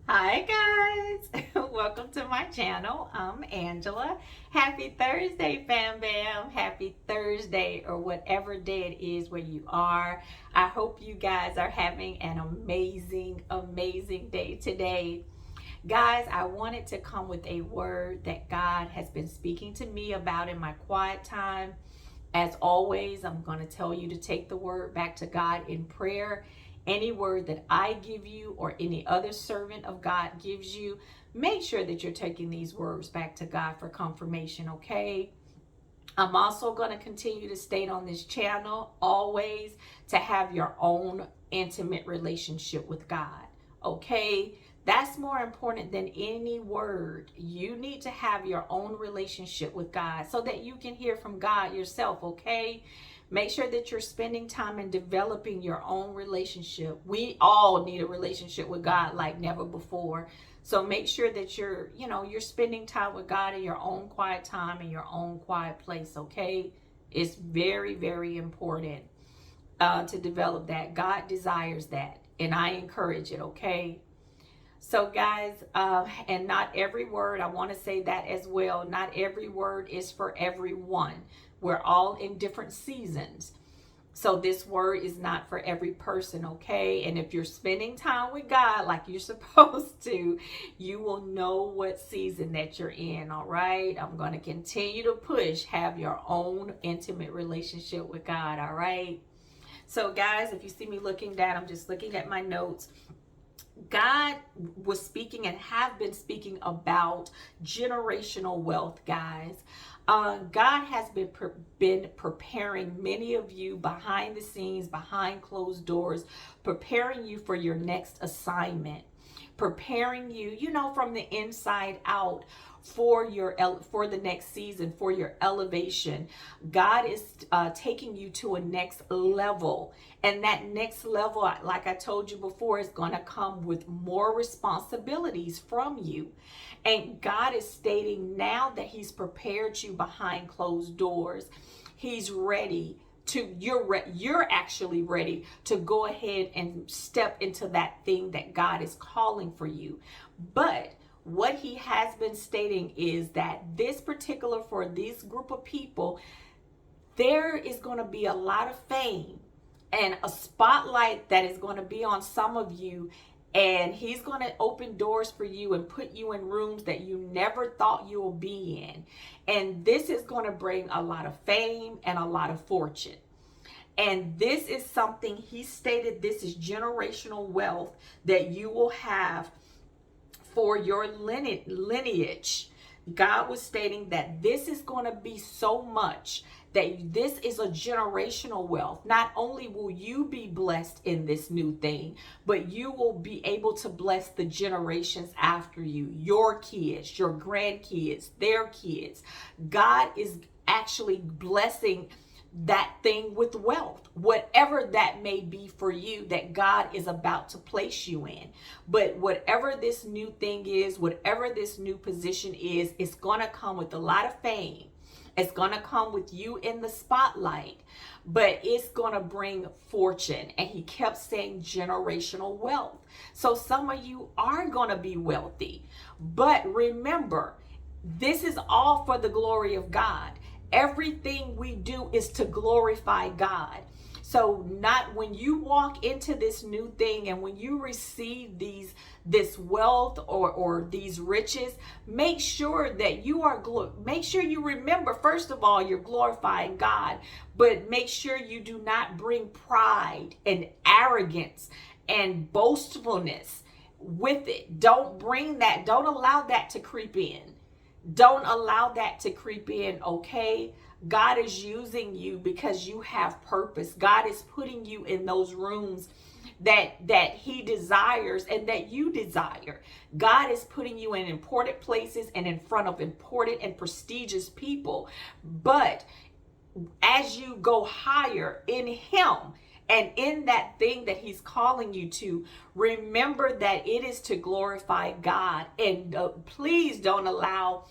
Hi guys, welcome to my channel. I'm Angela. Happy Thursday, fam bam. Happy Thursday, or whatever day it is where you are. I hope you guys are having an amazing day today. Guys, I wanted to come with a word that God has been speaking to me about in my quiet time. As always, I'm going to tell you to take the word back to God in prayer. Any word that I give you or any other servant of God gives you, make sure that you're taking these words back to God for confirmation, okay? I'm also going to continue to state on this channel always to have your own intimate relationship with God. Okay? That's more important than any word. You need to have your own relationship with God so that you can hear from God yourself. Okay? Make sure that you're spending time in developing your own relationship. We all need a relationship with God like never before. So make sure that you're spending time with God in your own quiet time, in your own quiet place, okay? It's very important to develop that. God desires that, and I encourage it, okay? So guys, and not every word, I want to say that as well, not every word is for everyone. We're all in different seasons. So this word is not for every person, okay? And if you're spending time with God like you're supposed to, you will know what season that you're in, all right? I'm going to continue to push, have your own intimate relationship with God, all right? So guys, if you see me looking down, I'm just looking at my notes. God was speaking and have been speaking about generational wealth, guys. God has been preparing many of you behind the scenes, behind closed doors, preparing you for your next assignment, preparing you, from the inside out for the next season, for your elevation. God is taking you to a next level, and that next level, like I told you before, is going to come with more responsibilities from you. And God is stating now that He's prepared you behind closed doors. He's ready to you're actually ready to go ahead and step into that thing that God is calling for you. But what He has been stating is that for this group of people, there is going to be a lot of fame and a spotlight that is going to be on some of you, and He's going to open doors for you and put you in rooms that you never thought you will be in. And this is going to bring a lot of fame and a lot of fortune. And this is something He stated, this is generational wealth that you will have for your lineage. God was stating that this is going to be so much that this is a generational wealth. Not only will you be blessed in this new thing, but you will be able to bless the generations after you, your kids, your grandkids, their kids. God is actually blessing that thing with wealth, whatever that may be for you that God is about to place you in. But whatever this new thing is, whatever this new position is, it's going to come with a lot of fame. It's going to come with you in the spotlight, but it's going to bring fortune. And He kept saying generational wealth. So some of you are going to be wealthy, but remember, this is all for the glory of God. Everything we do is to glorify God. So not when you walk into this new thing and when you receive this wealth or these riches, make sure that make sure you remember, first of all, you're glorifying God, but make sure you do not bring pride and arrogance and boastfulness with it. Don't bring that. Don't allow that to creep in. Don't allow that to creep in, okay? God is using you because you have purpose. God is putting you in those rooms that He desires and that you desire. God is putting you in important places and in front of important and prestigious people. But as you go higher in Him, and in that thing that He's calling you to, remember that it is to glorify God. And please don't allow,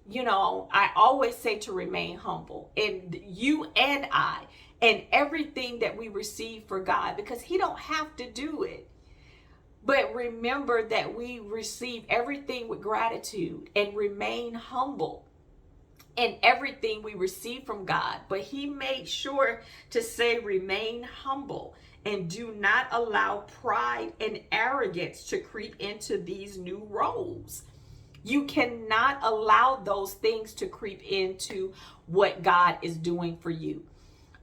I always say to remain humble. And you and I, and everything that we receive for God, because He don't have to do it. But remember that we receive everything with gratitude and remain humble in everything we receive from God. But he made sure to say, remain humble and do not allow pride and arrogance to creep into these new roles. You cannot allow those things to creep into what God is doing for you.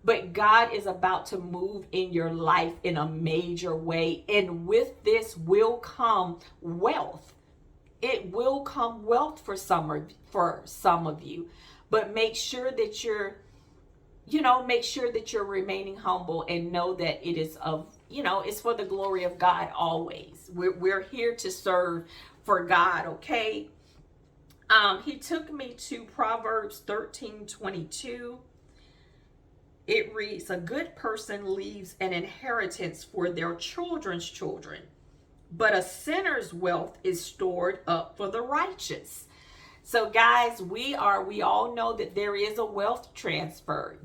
But God is about to move in your life in a major way. And with this will come wealth. It will come wealth for some of you. But make sure that you're remaining humble and know that it is it's for the glory of God always. We're here to serve for God, okay? He took me to Proverbs 13:22. It reads, a good person leaves an inheritance for their children's children, but a sinner's wealth is stored up for the righteous. So guys, we all know that there is a wealth transfer.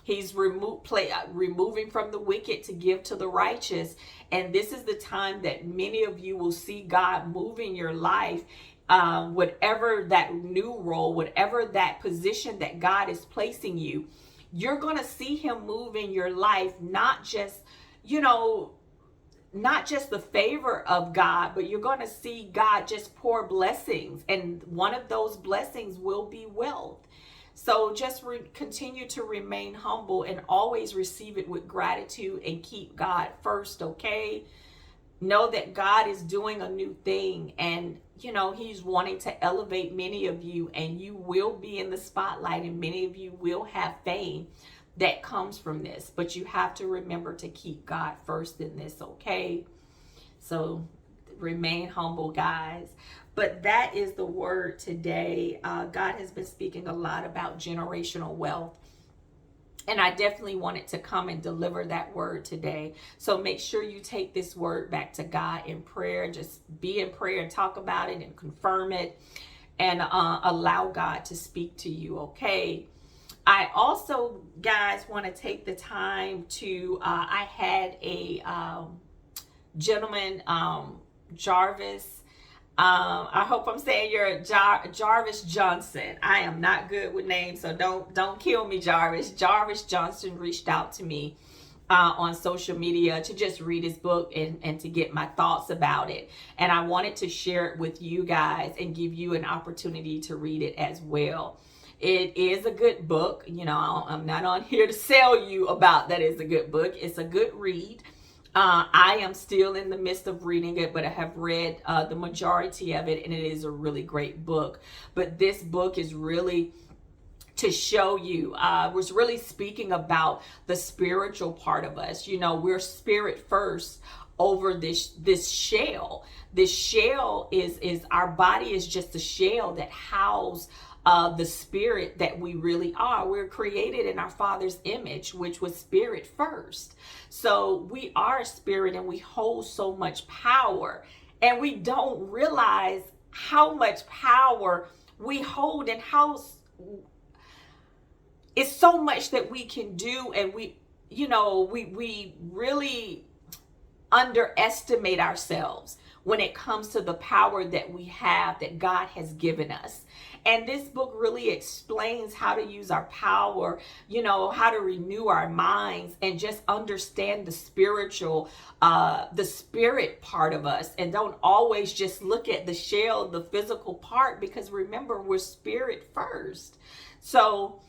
He's removing from the wicked to give to the righteous. And this is the time that many of you will see God move in your life. Whatever that new role, whatever that position that God is placing you, you're going to see him move in your life, not just the favor of God, but you're going to see God just pour blessings. And one of those blessings will be wealth. So just continue to remain humble and always receive it with gratitude and keep God first, okay? Know that God is doing a new thing, and he's wanting to elevate many of you, and you will be in the spotlight, and many of you will have fame that comes from this. But you have to remember to keep God first in this, okay? So remain humble, guys. But that is the word today. God has been speaking a lot about generational wealth. And I definitely wanted to come and deliver that word today. So make sure you take this word back to God in prayer. Just be in prayer and talk about it and confirm it, and allow God to speak to you, okay? I also, guys, want to take the time to, I had a gentleman, Jarvis. I hope I'm saying you're Jarvis Johnson. I am not good with names, so don't kill me, Jarvis. Jarvis Johnson reached out to me on social media to just read his book and to get my thoughts about it. And I wanted to share it with you guys and give you an opportunity to read it as well. It is a good book. I'm not on here to sell you about that it's a good book. It's a good read. I am still in the midst of reading it, but I have read the majority of it, and it is a really great book. But this book is really to show you, was really speaking about the spiritual part of us. We're spirit first over this shell. This shell is our body is just a shell that houses the spirit that we really are. We're created in our Father's image, which was spirit first. So we are a spirit, and we hold so much power, and we don't realize how much power we hold, and how it's so much that we can do. And we really underestimate ourselves when it comes to the power that we have, that God has given us. And this book really explains how to use our power, how to renew our minds, and just understand the spiritual, the spirit part of us. And don't always just look at the shell, the physical part, because remember, we're spirit first. So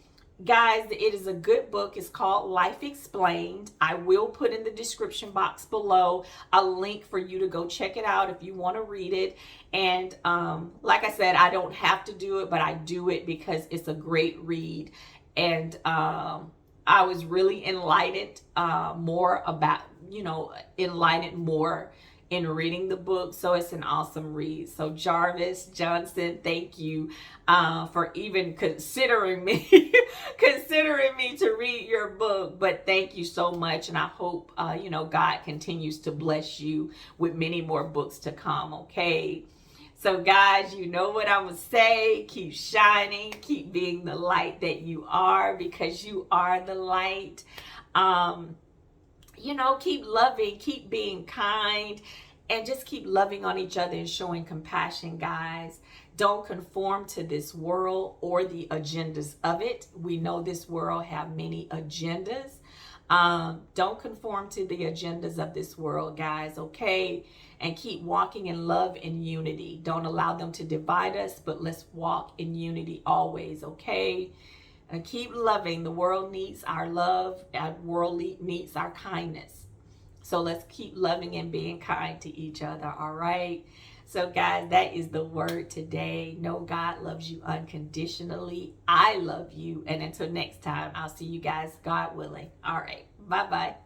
guys, it is a good book. It's called Life Explained. I will put in the description box below a link for you to go check it out if you want to read it. And like I said, I don't have to do it, but I do it because it's a great read. And I was really enlightened enlightened more in reading the book. So it's an awesome read. So Jarvis Johnson, thank you for even considering me to read your book. But thank you so much, and I hope God continues to bless you with many more books to come, okay? So guys, you know what I'm gonna say. Keep shining, keep being the light that you are, because you are the light. Keep loving, keep being kind, And just keep loving on each other and showing compassion, guys. Don't conform to this world or the agendas of it. We know this world have many agendas. Don't conform to the agendas of this world, guys, okay? And keep walking in love and unity. Don't allow them to divide us, but let's walk in unity always, okay? And keep loving. The world needs our love. Our world needs our kindness. So let's keep loving and being kind to each other, all right? So, guys, that is the word today. Know God loves you unconditionally. I love you. And until next time, I'll see you guys, God willing. All right. Bye-bye.